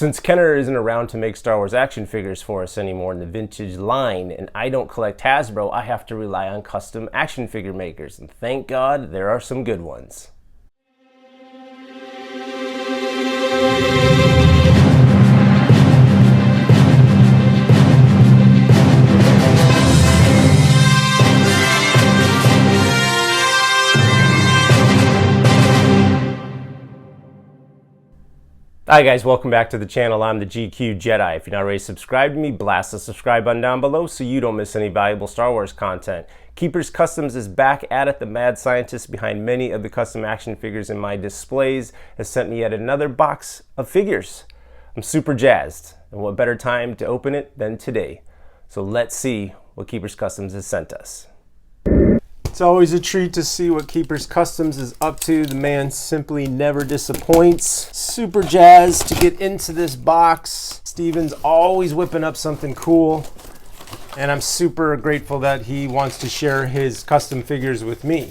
Since Kenner isn't around to make Star Wars action figures for us anymore in the vintage line, and I don't collect Hasbro, I have to rely on custom action figure makers, and thank God there are some good ones. Hi guys, welcome back to the channel. I'm the GQ Jedi. If you're not already subscribed to me, blast the subscribe button down below so you don't miss any valuable Star Wars content. Keepers Customs is back at it. The mad scientist behind many of the custom action figures in my displays has sent me yet another box of figures. I'm super jazzed, and what better time to open it than today. So let's see what Keepers Customs has sent us. It's always a treat to see what Keepers Customs is up to. The man simply never disappoints. Super jazzed to get into this box. Steven's always whipping up something cool, and I'm super grateful that he wants to share his custom figures with me.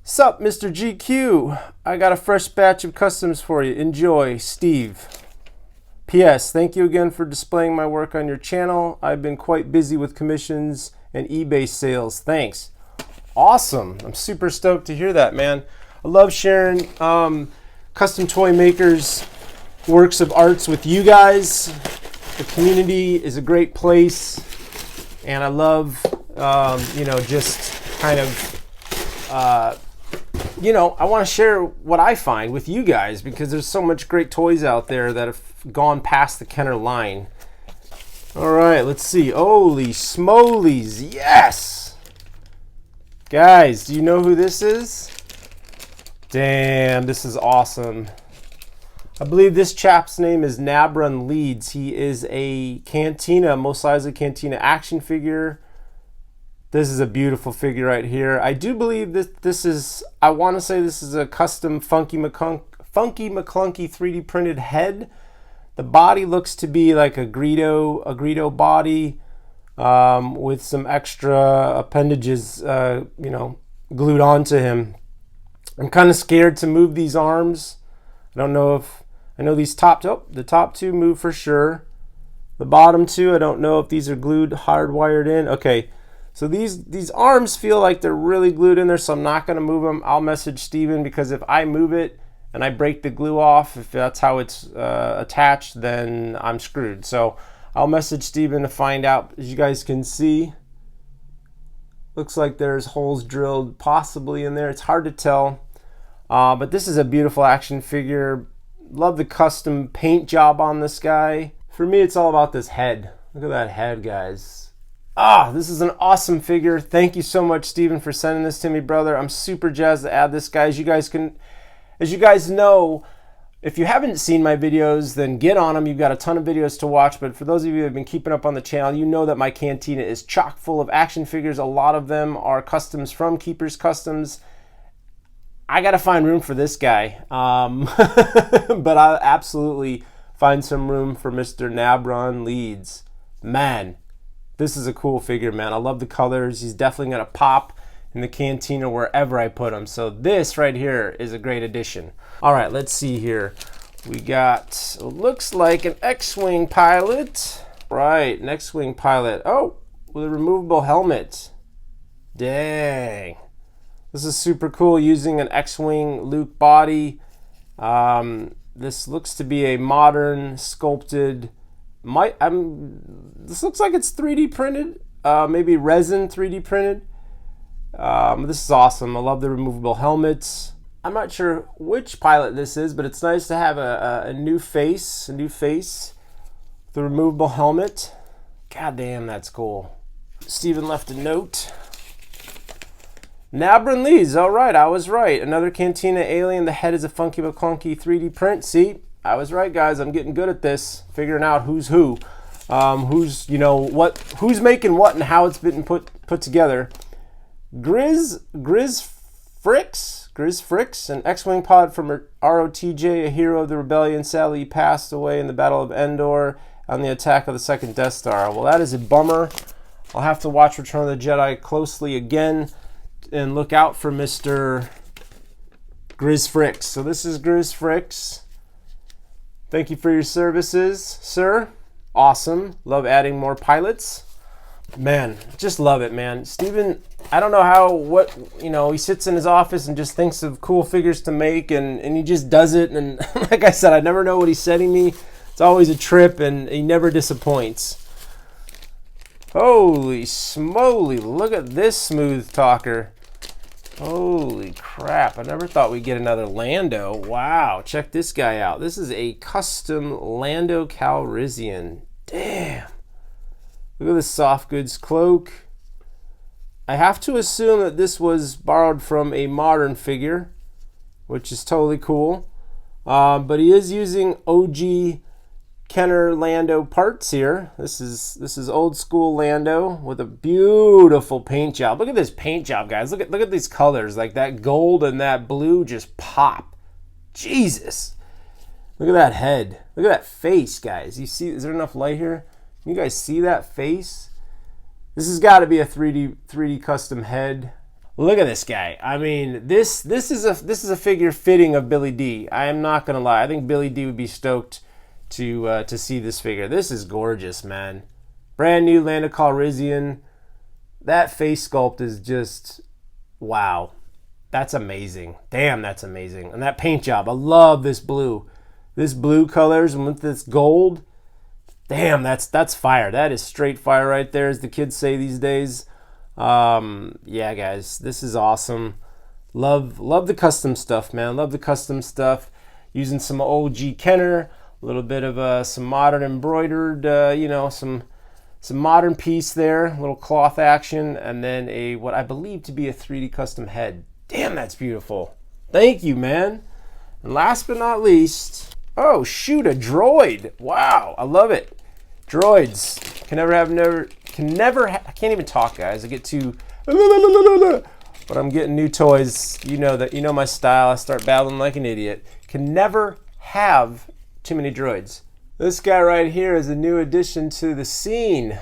Sup, Mr. GQ? I got a fresh batch of customs for you. Enjoy, Steve. P.S. Thank you again for displaying my work on your channel. I've been quite busy with commissions and eBay sales. Thanks. Awesome. I'm super stoked to hear that, man. I love sharing custom toy makers works of arts with you guys. The community is a great place, and I love just kind of I want to share what I find with you guys because there's so much great toys out there that have gone past the Kenner line. All right, let's see. Holy smolies, yes! Guys, do you know who this is? Damn, this is awesome. I believe this chap's name is Nabron Leeds. He is a Cantina, most likely Cantina action figure. This is a beautiful figure right here. I do believe this is, I want to say this is a custom Funky McClunky 3D printed head. The body looks to be like a Greedo body with some extra appendages, glued onto him. I'm kind of scared to move these arms. I don't know if, I know these the top two move for sure. The bottom two, I don't know if these are glued, hardwired in. Okay, so these arms feel like they're really glued in there, so I'm not going to move them. I'll message Steven because if I move it, and I break the glue off, if that's how it's attached, then I'm screwed. So I'll message Steven to find out. As you guys can see, looks like there's holes drilled possibly in there. It's hard to tell, but this is a beautiful action figure. Love the custom paint job on this guy. For me, it's all about this head. Look at that head, guys. This is an awesome figure. Thank you so much, Steven, for sending this to me, brother. I'm super jazzed to add this, guys. As you guys know, if you haven't seen my videos, then get on them. You've got a ton of videos to watch, but for those of you who have been keeping up on the channel, you know that my cantina is chock full of action figures. A lot of them are customs from Keepers Customs. I got to find room for this guy, but I'll absolutely find some room for Mr. Nabron Leeds. Man, this is a cool figure, man. I love the colors. He's definitely going to pop in the cantina wherever I put them. So this right here is a great addition. All right, let's see here. We got, looks like an X-Wing pilot. Right, an X-Wing pilot. Oh, with a removable helmet. Dang. This is super cool using an X-Wing Luke body. This looks to be a modern sculpted, this looks like it's 3D printed, maybe resin 3D printed. This is awesome. I love the removable helmets. I'm not sure which pilot this is, but it's nice to have a new face, the removable helmet. God damn, that's cool. Steven left a note. Nabron Leeds, all right, I was right. Another Cantina alien. The head is a Funky McClunky 3D print. See, I was right, guys. I'm getting good at this, figuring out who's who, who's making what and how it's been put together. Grizz Fricks, an X-Wing pod from ROTJ, a hero of the rebellion. Sadly, he passed away in the Battle of Endor on the attack of the second Death Star. Well, that is a bummer. I'll have to watch Return of the Jedi closely again and look out for Mr. Grizz Fricks. So this is Grizz Fricks. Thank you for your services, sir. Awesome. Love adding more pilots. Man, just love it, man. Steven, I don't know he sits in his office and just thinks of cool figures to make, and he just does it. And like I said, I never know what he's sending me. It's always a trip, and he never disappoints. Holy smoly, look at this smooth talker. Holy crap, I never thought we'd get another Lando. Wow, check this guy out. This is a custom Lando Calrissian. Damn. Look at this soft goods cloak. I have to assume that this was borrowed from a modern figure, which is totally cool. But he is using OG Kenner Lando parts here. This is old school Lando with a beautiful paint job. Look at this paint job, guys. Look at these colors. Like that gold and that blue just pop. Jesus. Look at that head. Look at that face, guys. You see, is there enough light here? You guys see that face? This has got to be a 3D custom head. Look at this guy. I mean, this is a figure fitting of Billy D. I am not gonna lie. I think Billy D would be stoked to see this figure. This is gorgeous, man. Brand new Lando Calrissian. That face sculpt is just wow. That's amazing. Damn, that's amazing. And that paint job. I love this blue. This blue colors and with this gold. Damn, that's fire. That is straight fire right there, as the kids say these days. Yeah, guys, this is awesome. Love the custom stuff, man. Love the custom stuff. Using some OG Kenner, a little bit of some modern embroidered, some modern piece there, a little cloth action, and then what I believe to be a 3D custom head. Damn, that's beautiful. Thank you, man. And last but not least, oh shoot, a droid. Wow, I love it. Droids I can't even talk, guys. I get too but I'm getting new toys. You know my style. I start babbling like an idiot. Can never have too many droids. This guy right here is a new addition to the scene.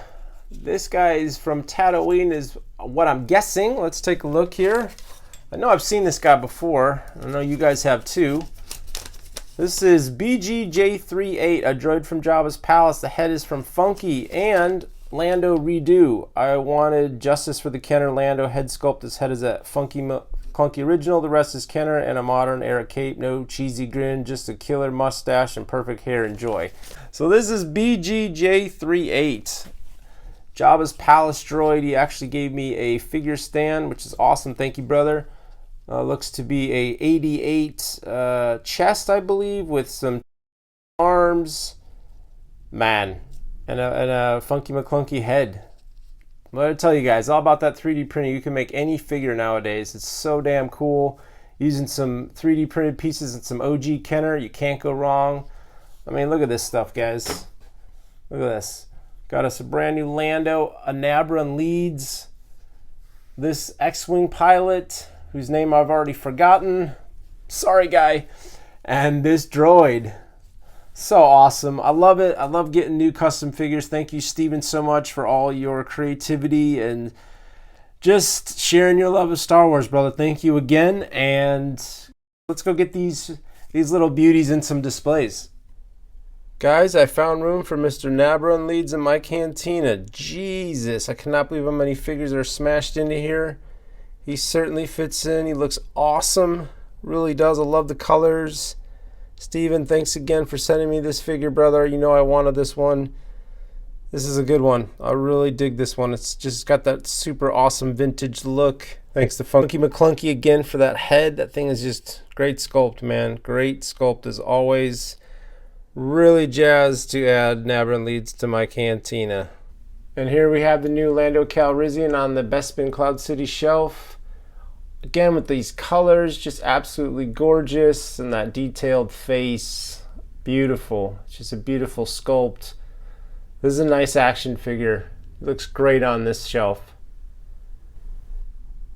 This guy is from Tatooine, is what I'm guessing. Let's take a look here. I know I've seen this guy before. I know you guys have too. This is BGJ38, a droid from Jabba's palace. The head is from Funky and Lando Redo. I wanted justice for the Kenner Lando head sculpt. This head is a Funky Clunky original. The rest is Kenner and a modern era cape. No cheesy grin, just a killer mustache and perfect hair. Enjoy. So this is BGJ38. Jabba's palace droid. He actually gave me a figure stand, which is awesome. Thank you, brother. Looks to be a 88 chest, I believe, with some arms. Man. And a Funky McClunky head. I'm going to tell you guys all about that 3D printing. You can make any figure nowadays. It's so damn cool. Using some 3D printed pieces and some OG Kenner, you can't go wrong. I mean, look at this stuff, guys. Look at this. Got us a brand new Lando, a Nabran leads. This X-Wing pilot, whose name I've already forgotten. Sorry, guy. And this droid. So awesome. I love it. I love getting new custom figures. Thank you, Steven, so much for all your creativity and just sharing your love of Star Wars, brother. Thank you again. And let's go get these little beauties in some displays. Guys, I found room for Mr. Nabran leads in my cantina. Jesus, I cannot believe how many figures are smashed into here. He certainly fits in. He looks awesome. Really does. I love the colors. Steven, thanks again for sending me this figure, brother. You know I wanted this one. This is a good one. I really dig this one. It's just got that super awesome vintage look. Thanks to Funky McClunky again for that head. That thing is just great sculpt, man. Great sculpt as always. Really jazzed to add Nabran leads to my cantina. And here we have the new Lando Calrissian on the Bespin Cloud City shelf. Again with these colors, just absolutely gorgeous, and that detailed face, beautiful. It's just a beautiful sculpt. This is a nice action figure. It looks great on this shelf.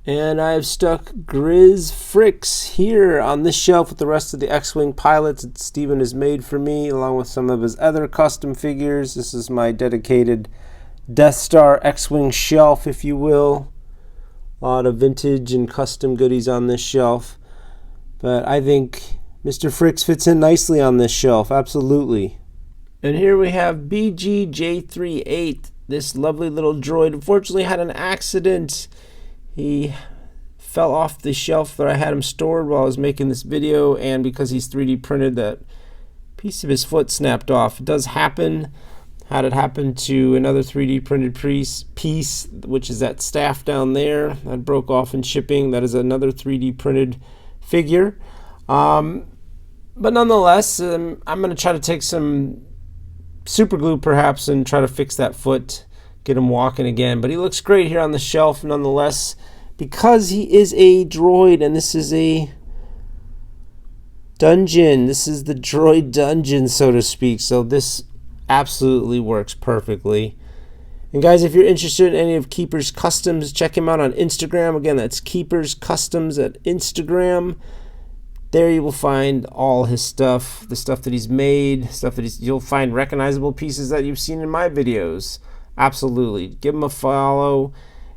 And I've stuck Grizz Fricks here on this shelf with the rest of the X-Wing pilots that Steven has made for me, along with some of his other custom figures. This is my dedicated Death Star X-Wing shelf, if you will. A lot of vintage and custom goodies on this shelf. But I think Mr. Fricks fits in nicely on this shelf, absolutely. And here we have BGJ38, this lovely little droid. Unfortunately had an accident. He fell off the shelf that I had him stored while I was making this video, and because he's 3D printed, that piece of his foot snapped off. It does happen. Had it happen to another 3D printed piece, which is that staff down there that broke off in shipping. That is another 3D printed figure. But nonetheless, I'm going to try to take some super glue perhaps and try to fix that foot, get him walking again. But he looks great here on the shelf nonetheless, because he is a droid and this is a dungeon. This is the droid dungeon, so to speak. So this absolutely works perfectly. And guys, if you're interested in any of Keeper's Customs, check him out on Instagram. Again, that's Keeper's Customs at Instagram. There you will find all his stuff, the stuff that he's made, you'll find recognizable pieces that you've seen in my videos. Absolutely. Give him a follow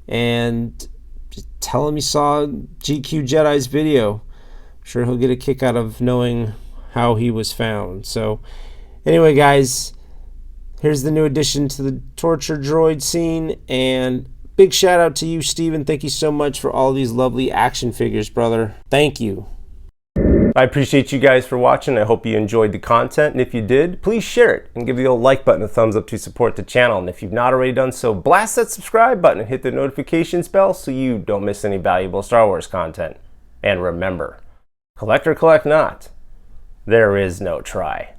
and just tell him you saw GQ Jedi's video. I'm sure he'll get a kick out of knowing how he was found. So anyway, guys, here's the new addition to the torture droid scene, and big shout out to you, Steven. Thank you so much for all these lovely action figures, brother. Thank you. I appreciate you guys for watching. I hope you enjoyed the content, and if you did, please share it and give the old like button a thumbs up to support the channel. And if you've not already done so, blast that subscribe button and hit the notifications bell so you don't miss any valuable Star Wars content. And remember, collect or collect not, there is no try.